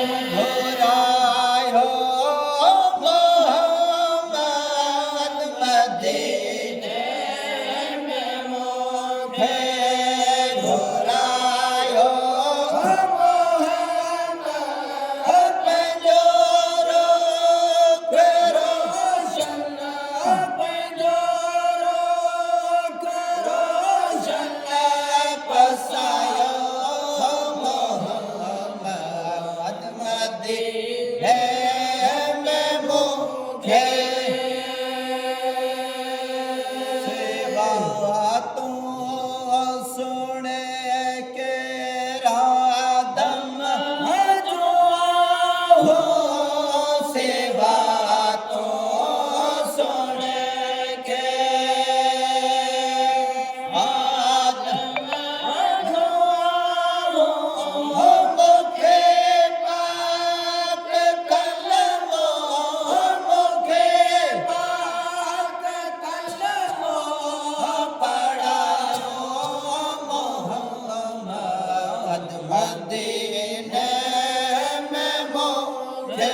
घोरायो मोहम्मद मदीने में मुझे घोरायो मोहम्मद पंजोरो करो पंजोरो करो पसायो मोहम्मद मदीने में मुझे सेवा तू सुने के रादम जो हो सेवा तो सुने के आदम जो हो मुखे पाक कलमो मुखे पाक कलमो पढ़ायो मोहम्मद मदीने में मुझे